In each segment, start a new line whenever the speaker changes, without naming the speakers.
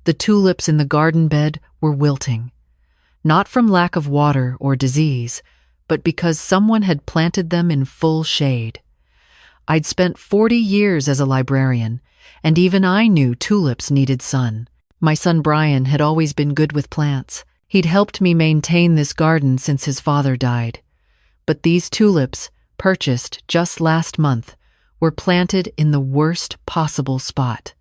The tulips in the garden bed were wilting, not from lack of water or disease, but because someone had planted them in full shade. I'd spent 40 years as a librarian, and even I knew tulips needed sun. My son Brian had always been good with plants. He'd helped me maintain this garden since his father died. But these tulips, purchased just last month, were planted in the worst possible spot,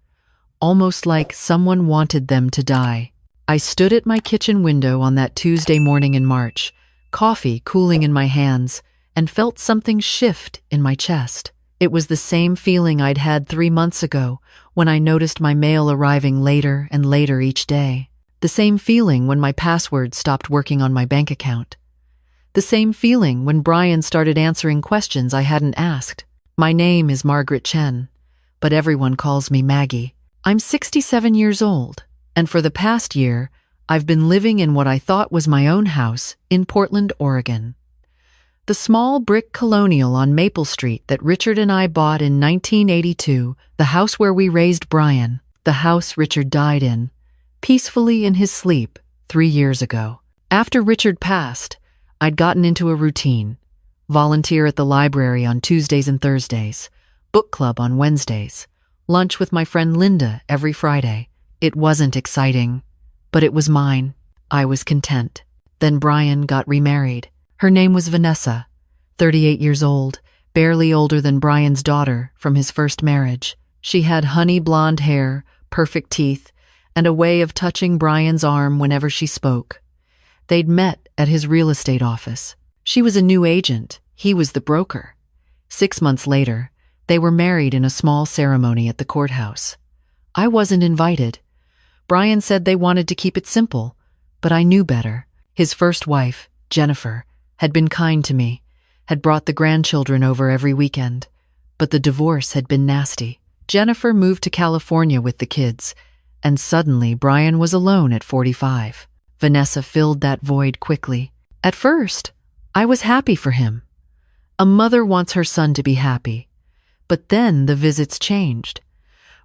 almost like someone wanted them to die. I stood at my kitchen window on that Tuesday morning in March, coffee cooling in my hands, and felt something shift in my chest. It was the same feeling I'd had 3 months ago when I noticed my mail arriving later and later each day. The same feeling when my password stopped working on my bank account. The same feeling when Brian started answering questions I hadn't asked. My name is Margaret Chen, but everyone calls me Maggie. I'm 67 years old, and for the past year, I've been living in what I thought was my own house in Portland, Oregon. The small brick colonial on Maple Street that Richard and I bought in 1982, the house where we raised Brian, the house Richard died in, peacefully in his sleep 3 years ago. After Richard passed, I'd gotten into a routine: volunteer at the library on Tuesdays and Thursdays, book club on Wednesdays, lunch with my friend Linda every Friday. It wasn't exciting, but it was mine. I was content. Then Brian got remarried. Her name was Vanessa, 38 years old, barely older than Brian's daughter from his first marriage. She had honey blonde hair, perfect teeth, and a way of touching Brian's arm whenever she spoke. They'd met at his real estate office. She was a new agent. He was the broker. 6 months later, they were married in a small ceremony at the courthouse. I wasn't invited. Brian said they wanted to keep it simple, but I knew better. His first wife, Jennifer, had been kind to me, had brought the grandchildren over every weekend, but the divorce had been nasty. Jennifer moved to California with the kids, and suddenly Brian was alone at 45. Vanessa filled that void quickly. At first, I was happy for him. A mother wants her son to be happy. But then the visits changed.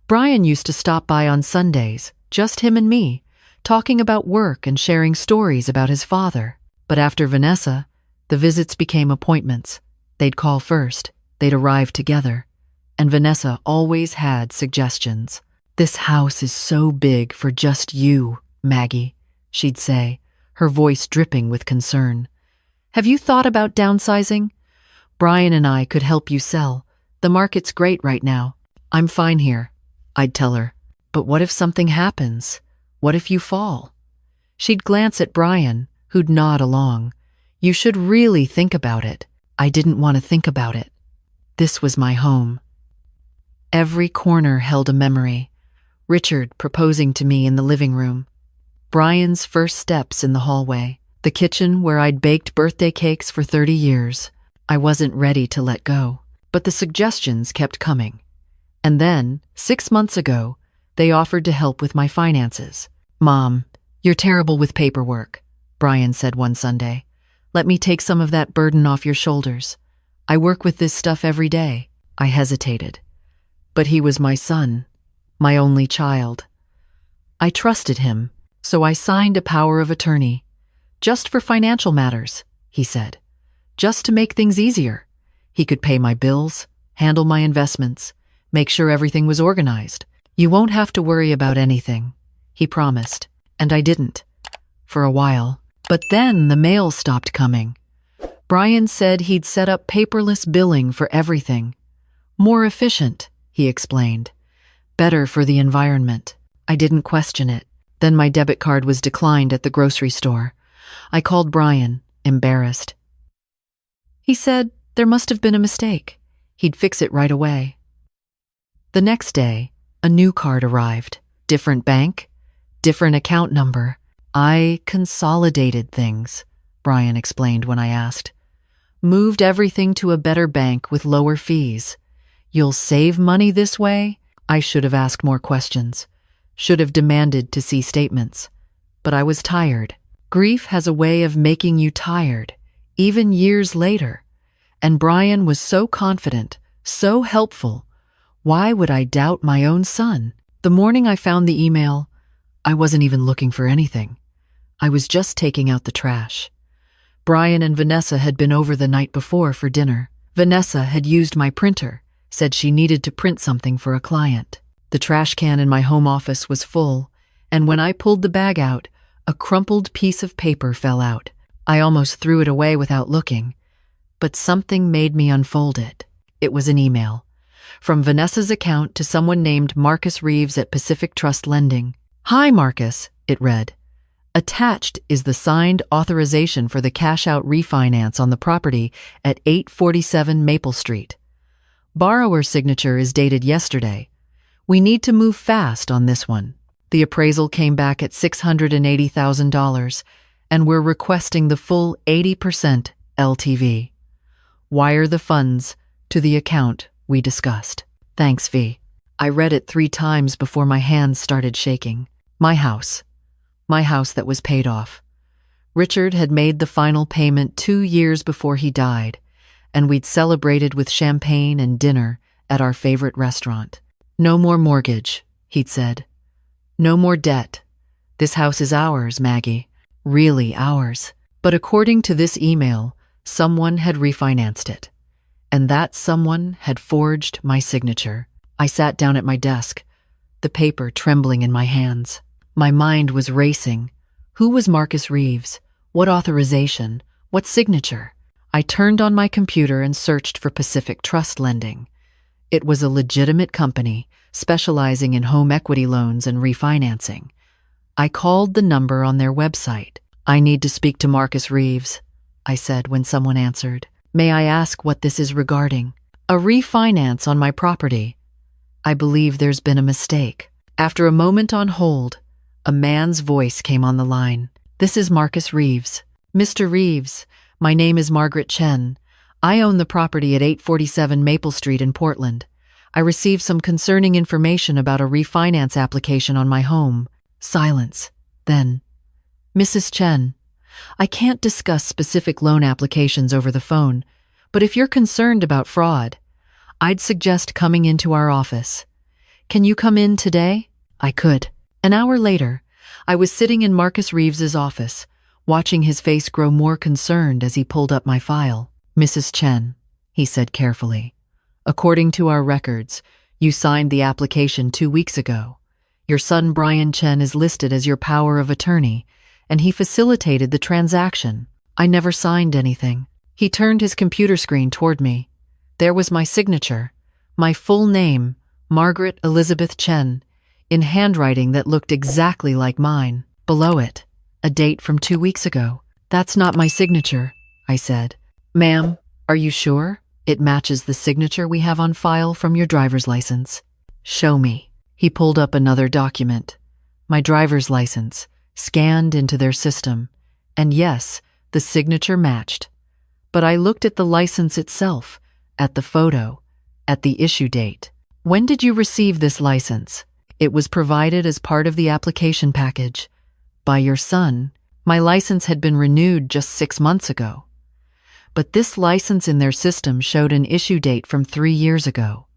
Brian used to stop by on Sundays, just him and me, talking about work and sharing stories about his father. But after Vanessa, the visits became appointments. They'd call first, they'd arrive together, and Vanessa always had suggestions. "This house is so big for just you, Maggie," she'd say, her voice dripping with concern. "Have you thought about downsizing? Brian and I could help you sell. The market's great right now." "I'm fine here," I'd tell her. "But what if something happens? What if you fall?" She'd glance at Brian, who'd nod along. "You should really think about it." I didn't want to think about it. This was my home. Every corner held a memory. Richard proposing to me in the living room. Brian's first steps in the hallway. The kitchen where I'd baked birthday cakes for 30 years. I wasn't ready to let go. But the suggestions kept coming. And then, 6 months ago, they offered to help with my finances. "Mom, you're terrible with paperwork," Brian said one Sunday. "Let me take some of that burden off your shoulders. I work with this stuff every day." I hesitated. But he was my son, my only child. I trusted him, so I signed a power of attorney. "Just for financial matters," he said. "Just to make things easier." He could pay my bills, handle my investments, make sure everything was organized. "You won't have to worry about anything," he promised, and I didn't. For a while. But then the mail stopped coming. Brian said he'd set up paperless billing for everything. "More efficient," he explained. "Better for the environment." I didn't question it. Then my debit card was declined at the grocery store. I called Brian, embarrassed. He said there must have been a mistake. He'd fix it right away. The next day, a new card arrived. Different bank, different account number. "I consolidated things," Brian explained when I asked. "Moved everything to a better bank with lower fees. You'll save money this way?" I should have asked more questions. Should have demanded to see statements. But I was tired. Grief has a way of making you tired, even years later. And Brian was so confident, so helpful. Why would I doubt my own son? The morning I found the email, I wasn't even looking for anything. I was just taking out the trash. Brian and Vanessa had been over the night before for dinner. Vanessa had used my printer, said she needed to print something for a client. The trash can in my home office was full, and when I pulled the bag out, a crumpled piece of paper fell out. I almost threw it away without looking, but something made me unfold it. It was an email from Vanessa's account to someone named Marcus Reeves at Pacific Trust Lending. "Hi, Marcus," it read. "Attached is the signed authorization for the cash-out refinance on the property at 847 Maple Street. Borrower's signature is dated yesterday. We need to move fast on this one. The appraisal came back at $680,000, and we're requesting the full 80% LTV. Wire the funds to the account we discussed. Thanks, V." I read it 3 times before my hands started shaking. My house that was paid off. Richard had made the final payment 2 years before he died, and we'd celebrated with champagne and dinner at our favorite restaurant. "No more mortgage," he'd said. "No more debt. This house is ours, Maggie. Really ours." But according to this email, someone had refinanced it, and that someone had forged my signature. I sat down at my desk, the paper trembling in my hands. My mind was racing. Who was Marcus Reeves? What authorization? What signature? I turned on my computer and searched for Pacific Trust Lending. It was a legitimate company specializing in home equity loans and refinancing. I called the number on their website. "I need to speak to Marcus Reeves," I said when someone answered. "May I ask what this is regarding?" "A refinance on my property. I believe there's been a mistake." After a moment on hold, a man's voice came on the line. "This is Marcus Reeves." "Mr. Reeves, my name is Margaret Chen. I own the property at 847 Maple Street in Portland. I received some concerning information about a refinance application on my home." Silence. Then, "Mrs. Chen, I can't discuss specific loan applications over the phone, but if you're concerned about fraud, I'd suggest coming into our office. Can you come in today?" I could. An hour later, I was sitting in Marcus Reeves's office, watching his face grow more concerned as he pulled up my file. "Mrs. Chen," he said carefully, "according to our records, you signed the application 2 weeks ago. Your son Brian Chen is listed as your power of attorney, and he facilitated the transaction. I never signed anything." He turned his computer screen toward me. There was my signature, my full name, Margaret Elizabeth Chen, in handwriting that looked exactly like mine. Below it, a date from 2 weeks ago. "That's not my signature," I said. "Ma'am, are you sure? It matches the signature we have on file from your driver's license." "Show me." He pulled up another document, my driver's license, scanned into their system, and yes, the signature matched. But I looked at the license itself, at the photo, at the issue date. "When did you receive this license?" "It was provided as part of the application package. By your son. My license had been renewed just 6 months ago." But this license in their system showed an issue date from 3 years ago.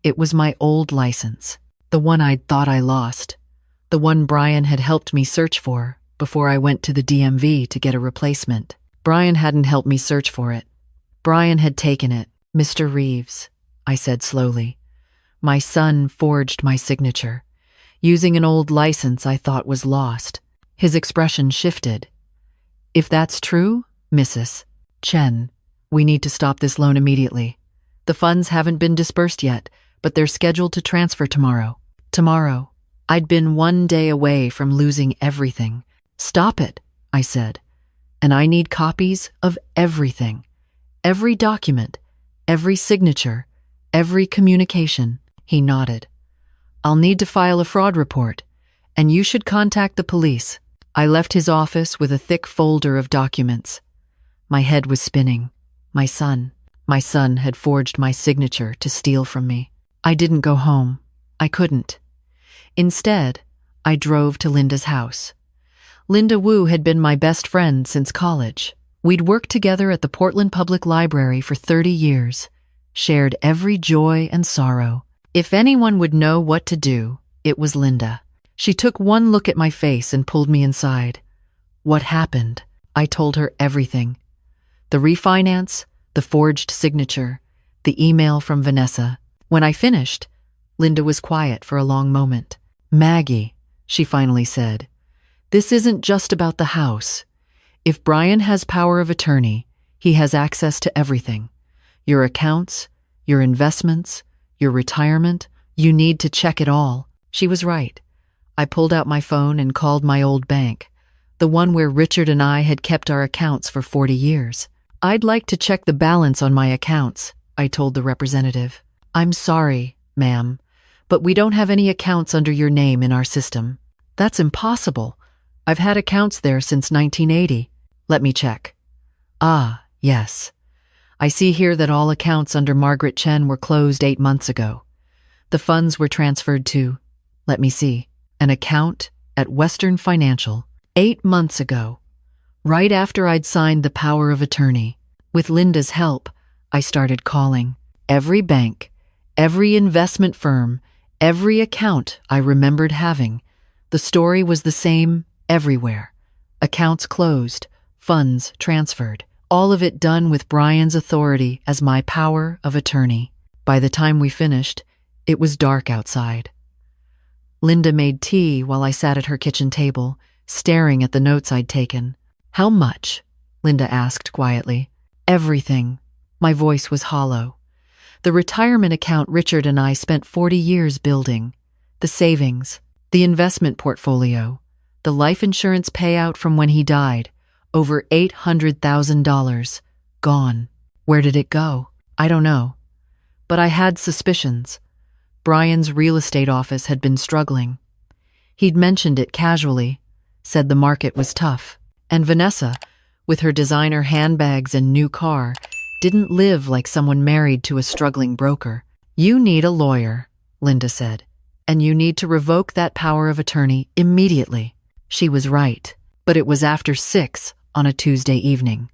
It was my old license, the one I'd thought I lost, the one Brian had helped me search for before I went to the DMV to get a replacement. Brian hadn't helped me search for it. Brian had taken it. "Mr. Reeves," I said slowly, "my son forged my signature, using an old license I thought was lost." His expression shifted. "If that's true, Mrs. Chen, we need to stop this loan immediately. The funds haven't been dispersed yet, but they're scheduled to transfer tomorrow." Tomorrow. I'd been 1 day away from losing everything. "Stop it," I said. "And I need copies of everything. Every document, every signature, every communication." He nodded. "I'll need to file a fraud report, and you should contact the police." I left his office with a thick folder of documents. My head was spinning. My son had forged my signature to steal from me. I didn't go home. I couldn't. Instead, I drove to Linda's house. Linda Wu had been my best friend since college. We'd worked together at the Portland Public Library for 30 years, shared every joy and sorrow. If anyone would know what to do, it was Linda. She took one look at my face and pulled me inside. What happened? I told her everything. The refinance, the forged signature, the email from Vanessa. When I finished, Linda was quiet for a long moment. "Maggie," she finally said, "this isn't just about the house. If Brian has power of attorney, he has access to everything. Your accounts, your investments, your retirement, you need to check it all." She was right. I pulled out my phone and called my old bank, the one where Richard and I had kept our accounts for 40 years. "I'd like to check the balance on my accounts," I told the representative. "I'm sorry, ma'am, but we don't have any accounts under your name in our system." "That's impossible. I've had accounts there since 1980. Let me check." "Ah, yes. I see here that all accounts under Margaret Chen were closed 8 months ago. The funds were transferred to, let me see, an account at Western Financial 8 months ago, right after I'd signed the power of attorney. With Linda's help, I started calling every bank, every investment firm, every account I remembered having. The story was the same everywhere. Accounts closed, funds transferred, all of it done with Brian's authority as my power of attorney. By the time we finished, it was dark outside. Linda made tea while I sat at her kitchen table, staring at the notes I'd taken. "How much?" Linda asked quietly. "Everything." My voice was hollow. "The retirement account Richard and I spent 40 years building. The savings, the investment portfolio, the life insurance payout from when he died, over $800,000. Gone. Where did it go? I don't know. But I had suspicions. Brian's real estate office had been struggling. He'd mentioned it casually, said the market was tough. And Vanessa, with her designer handbags and new car, didn't live like someone married to a struggling broker. "You need a lawyer," Linda said, "and you need to revoke that power of attorney immediately." She was right, but it was after 6 on a Tuesday evening.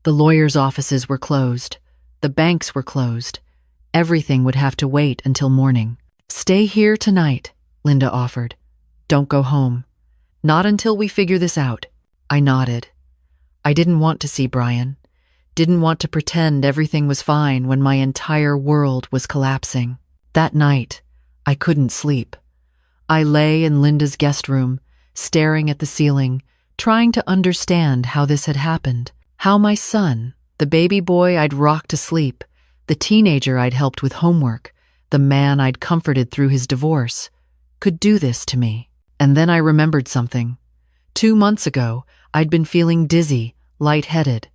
The lawyers' offices were closed. The banks were closed. Everything would have to wait until morning. "Stay here tonight," Linda offered. "Don't go home. Not until we figure this out." I nodded. I didn't want to see Brian. Didn't want to pretend everything was fine when my entire world was collapsing. That night, I couldn't sleep. I lay in Linda's guest room, staring at the ceiling, trying to understand how this had happened. How my son, the baby boy I'd rocked to sleep, the teenager I'd helped with homework, the man I'd comforted through his divorce, could do this to me. And then I remembered something. 2 months ago, I'd been feeling dizzy, lightheaded.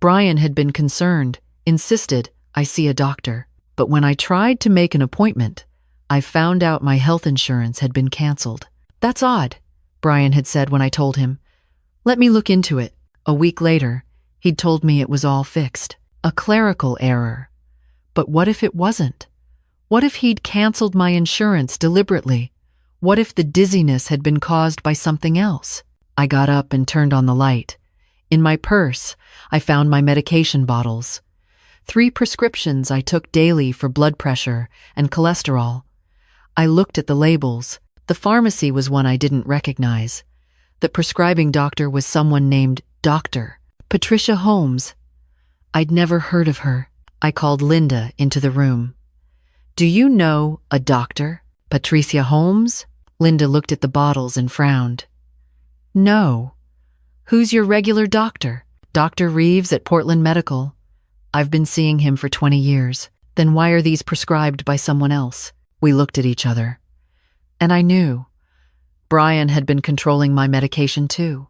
Brian had been concerned, insisted I see a doctor. But when I tried to make an appointment, I found out my health insurance had been canceled. "That's odd," Brian had said when I told him. "Let me look into it." A week later, he'd told me it was all fixed. A clerical error. But what if it wasn't? What if he'd canceled my insurance deliberately? What if the dizziness had been caused by something else? I got up and turned on the light. In my purse, I found my medication bottles. 3 prescriptions I took daily for blood pressure and cholesterol. I looked at the labels. The pharmacy was one I didn't recognize. The prescribing doctor was someone named Dr. Patricia Holmes. I'd never heard of her. I called Linda into the room. "Do you know a doctor, Patricia Holmes?" Linda looked at the bottles and frowned. "No. Who's your regular doctor?" "Dr. Reeves at Portland Medical. I've been seeing him for 20 years. Then why are these prescribed by someone else?" We looked at each other. And I knew. Brian had been controlling my medication too,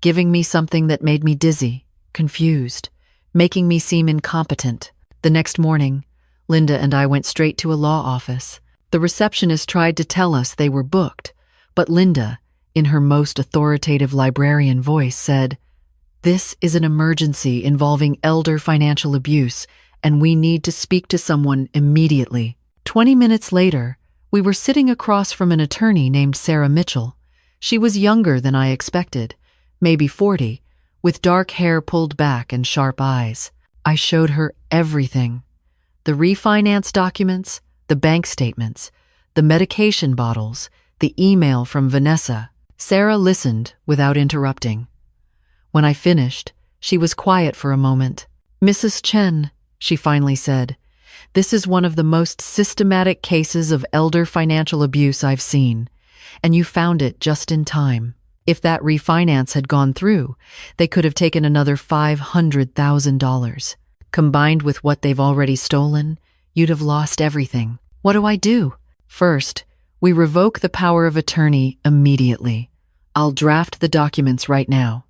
giving me something that made me dizzy, confused, making me seem incompetent. The next morning, Linda and I went straight to a law office. The receptionist tried to tell us they were booked, but Linda, in her most authoritative librarian voice, said, "This is an emergency involving elder financial abuse, and we need to speak to someone immediately." 20 minutes later, we were sitting across from an attorney named Sarah Mitchell. She was younger than I expected, maybe 40, with dark hair pulled back and sharp eyes. I showed her everything. The refinance documents, the bank statements, the medication bottles, the email from Vanessa. Sarah listened without interrupting. When I finished, she was quiet for a moment. "Mrs. Chen," she finally said, "this is one of the most systematic cases of elder financial abuse I've seen, and you found it just in time. If that refinance had gone through, they could have taken another $500,000. Combined with what they've already stolen, you'd have lost everything. What do I do?" "First, we revoke the power of attorney immediately. I'll draft the documents right now.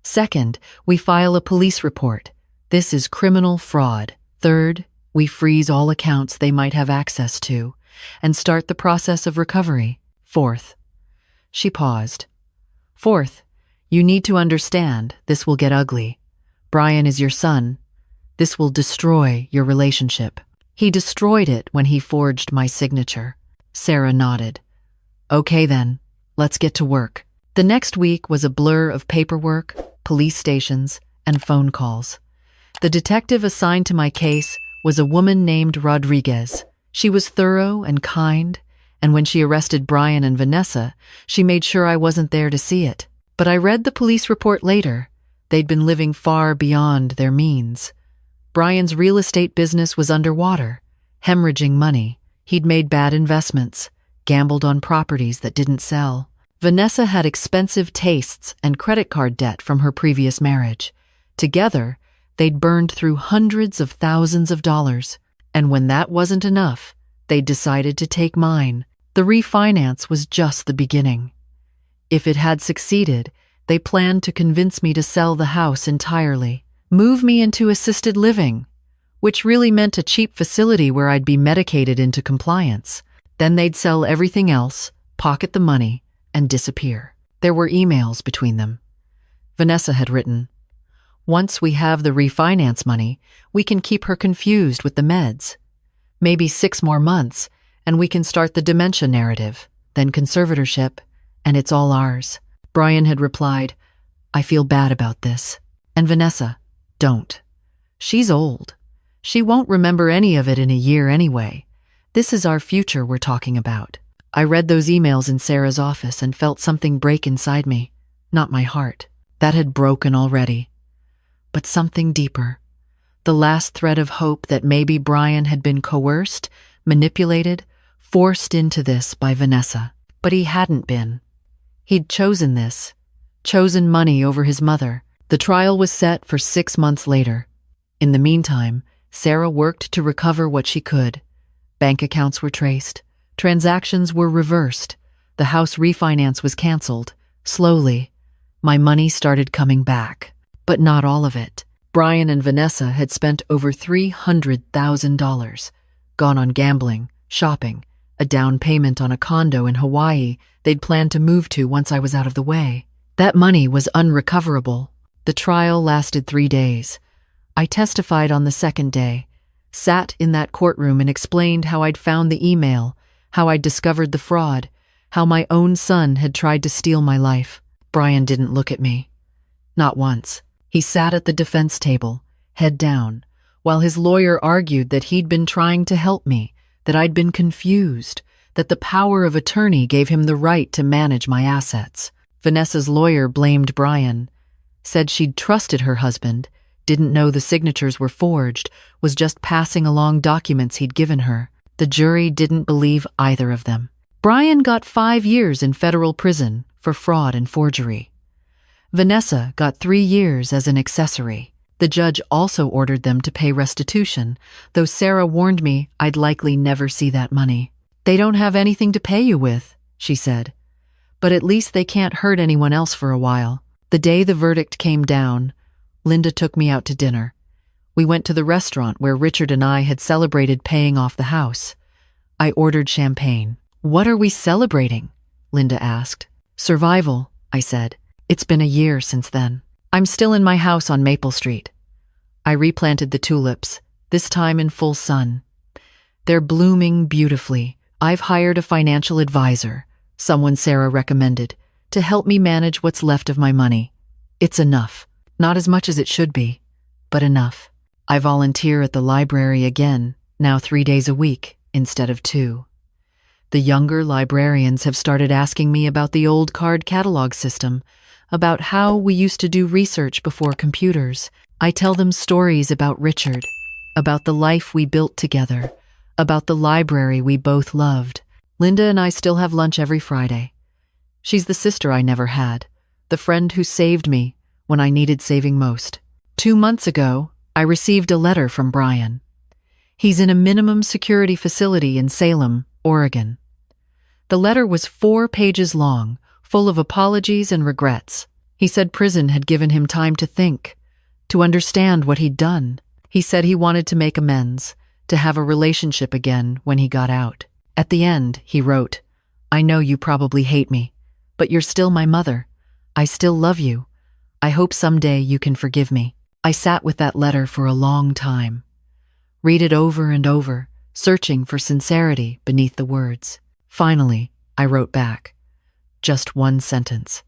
Second, we file a police report. This is criminal fraud. Third, we freeze all accounts they might have access to and start the process of recovery. Fourth," she paused. "Fourth, you need to understand this will get ugly. Brian is your son. This will destroy your relationship. He destroyed it when he forged my signature." Sarah nodded. "Okay then, let's get to work." The next week was a blur of paperwork, police stations, and phone calls. The detective assigned to my case was a woman named Rodriguez. She was thorough and kind, and when she arrested Brian and Vanessa, she made sure I wasn't there to see it. But I read the police report later. They'd been living far beyond their means. Brian's real estate business was underwater, hemorrhaging money. He'd made bad investments, gambled on properties that didn't sell. Vanessa had expensive tastes and credit card debt from her previous marriage. Together, they'd burned through hundreds of thousands of dollars. And when that wasn't enough, they decided to take mine. The refinance was just the beginning. If it had succeeded, they planned to convince me to sell the house entirely, move me into assisted living, which really meant a cheap facility where I'd be medicated into compliance. Then they'd sell everything else, pocket the money, and disappear. There were emails between them. Vanessa had written, "Once we have the refinance money, we can keep her confused with the meds. Maybe 6 more months, and we can start the dementia narrative, then conservatorship, and it's all ours." Brian had replied, "I feel bad about this." And Vanessa, "Don't. She's old. She won't remember any of it in a year anyway. This is our future we're talking about." I read those emails in Sarah's office and felt something break inside me, not my heart. That had broken already. But something deeper. The last thread of hope that maybe Brian had been coerced, manipulated, forced into this by Vanessa. But he hadn't been. He'd chosen this, chosen money over his mother. The trial was set for 6 months later. In the meantime, Sarah worked to recover what she could. Bank accounts were traced. Transactions were reversed. The house refinance was canceled. Slowly, my money started coming back. But not all of it. Brian and Vanessa had spent over $300,000, gone on gambling, shopping, a down payment on a condo in Hawaii they'd planned to move to once I was out of the way. That money was unrecoverable. The trial lasted 3 days. I testified on the second day, sat in that courtroom and explained how I'd found the email, how I'd discovered the fraud, how my own son had tried to steal my life. Brian didn't look at me. Not once. He sat at the defense table, head down, while his lawyer argued that he'd been trying to help me, that I'd been confused, that the power of attorney gave him the right to manage my assets. Vanessa's lawyer blamed Brian, said she'd trusted her husband, didn't know the signatures were forged, was just passing along documents he'd given her. The jury didn't believe either of them. Brian got 5 years in federal prison for fraud and forgery. Vanessa got 3 years as an accessory. The judge also ordered them to pay restitution, though Sarah warned me I'd likely never see that money. "They don't have anything to pay you with," she said. "But at least they can't hurt anyone else for a while." The day the verdict came down, Linda took me out to dinner. We went to the restaurant where Richard and I had celebrated paying off the house. I ordered champagne. "What are we celebrating?" Linda asked. "Survival," I said. "It's been a year since then. I'm still in my house on Maple Street. I replanted the tulips, this time in full sun. They're blooming beautifully. I've hired a financial advisor, someone Sarah recommended, to help me manage what's left of my money. It's enough. Not as much as it should be, but enough. I volunteer at the library again, now 3 days a week instead of 2. The younger librarians have started asking me about the old card catalog system, about how we used to do research before computers. I tell them stories about Richard, about the life we built together, about the library we both loved. Linda and I still have lunch every Friday. She's the sister I never had, the friend who saved me when I needed saving most. 2 months ago, I received a letter from Brian. He's in a minimum security facility in Salem, Oregon. The letter was 4 pages long, full of apologies and regrets. He said prison had given him time to think, to understand what he'd done. He said he wanted to make amends, to have a relationship again when he got out. At the end, he wrote, "I know you probably hate me, but you're still my mother. I still love you. I hope someday you can forgive me." I sat with that letter for a long time. Read it over and over, searching for sincerity beneath the words. Finally, I wrote back. Just one sentence.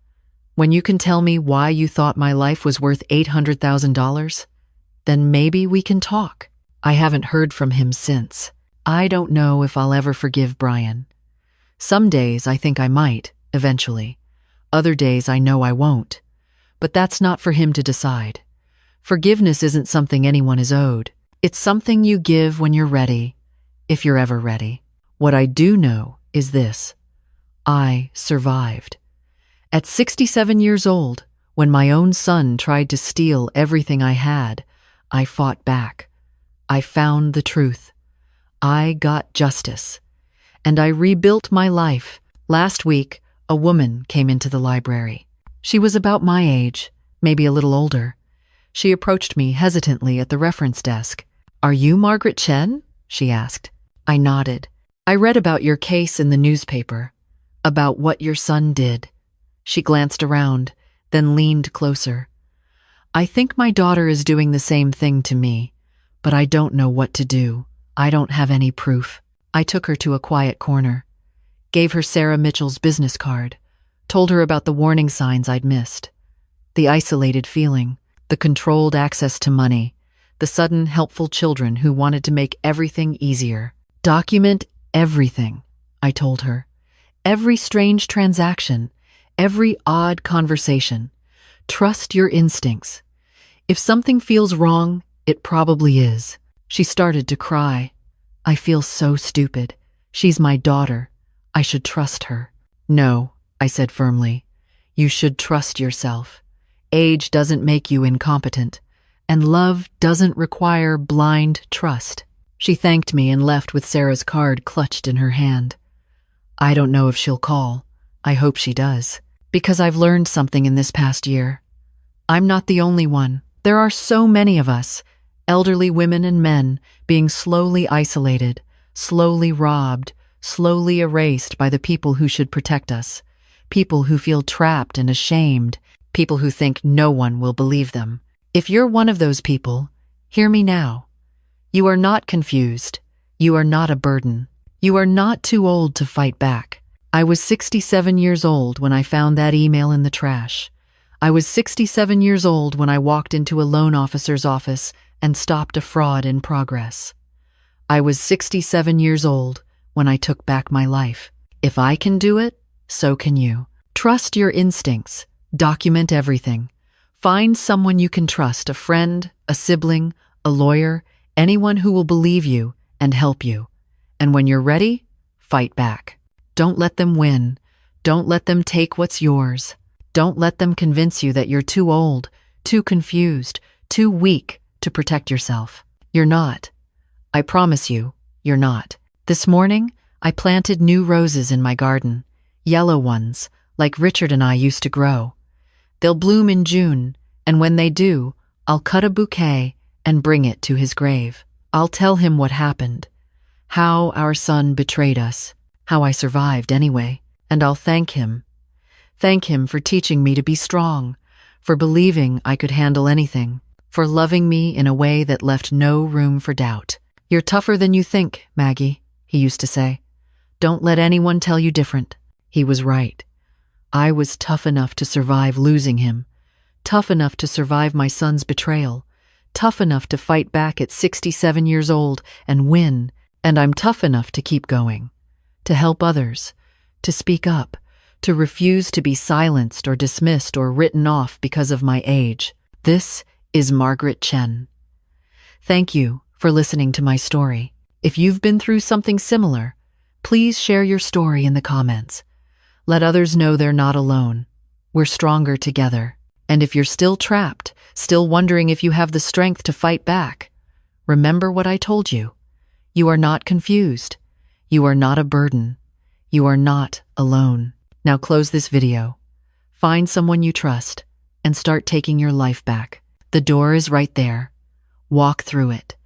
"When you can tell me why you thought my life was worth $800,000, then maybe we can talk." I haven't heard from him since. I don't know if I'll ever forgive Brian. Some days I think I might, eventually. Other days I know I won't. But that's not for him to decide. Forgiveness isn't something anyone is owed. It's something you give when you're ready, if you're ever ready. What I do know is this. I survived. At 67 years old, when my own son tried to steal everything I had, I fought back. I found the truth. I got justice. And I rebuilt my life. Last week, a woman came into the library. She was about my age, maybe a little older. She approached me hesitantly at the reference desk. "Are you Margaret Chen?" she asked. I nodded. "I read about your case in the newspaper, about what your son did." She glanced around, then leaned closer. "I think my daughter is doing the same thing to me, but I don't know what to do. I don't have any proof." I took her to a quiet corner, gave her Sarah Mitchell's business card, told her about the warning signs I'd missed. The isolated feeling, the controlled access to money, the sudden helpful children who wanted to make everything easier. "Document everything," I told her. "Every strange transaction, every odd conversation. Trust your instincts. If something feels wrong, it probably is." She started to cry. "I feel so stupid. She's my daughter. I should trust her." "No," I said firmly. "You should trust yourself. Age doesn't make you incompetent, and love doesn't require blind trust." She thanked me and left with Sarah's card clutched in her hand. I don't know if she'll call. I hope she does, because I've learned something in this past year. I'm not the only one. There are so many of us, elderly women and men, being slowly isolated, slowly robbed, slowly erased by the people who should protect us, people who feel trapped and ashamed, people who think no one will believe them. If you're one of those people, hear me now. You are not confused. You are not a burden. You are not too old to fight back. I was 67 years old when I found that email in the trash. I was 67 years old when I walked into a loan officer's office and stopped a fraud in progress. I was 67 years old when I took back my life. If I can do it, so can you. Trust your instincts. Document everything. Find someone you can trust, a friend, a sibling, a lawyer, anyone who will believe you and help you. And when you're ready, fight back. Don't let them win. Don't let them take what's yours. Don't let them convince you that you're too old, too confused, too weak to protect yourself. You're not. I promise you, you're not. This morning, I planted new roses in my garden, yellow ones, like Richard and I used to grow. They'll bloom in June, and when they do, I'll cut a bouquet and bring it to his grave. I'll tell him what happened, how our son betrayed us, how I survived anyway, and I'll thank him. Thank him for teaching me to be strong, for believing I could handle anything, for loving me in a way that left no room for doubt. "You're tougher than you think, Maggie," he used to say. "Don't let anyone tell you different." He was right. I was tough enough to survive losing him, tough enough to survive my son's betrayal, tough enough to fight back at 67 years old and win, and I'm tough enough to keep going, to help others, to speak up, to refuse to be silenced or dismissed or written off because of my age. This is Margaret Chen. Thank you for listening to my story. If you've been through something similar, please share your story in the comments. Let others know they're not alone. We're stronger together. And if you're still trapped, still wondering if you have the strength to fight back, remember what I told you. You are not confused. You are not a burden. You are not alone. Now close this video. Find someone you trust and start taking your life back. The door is right there. Walk through it.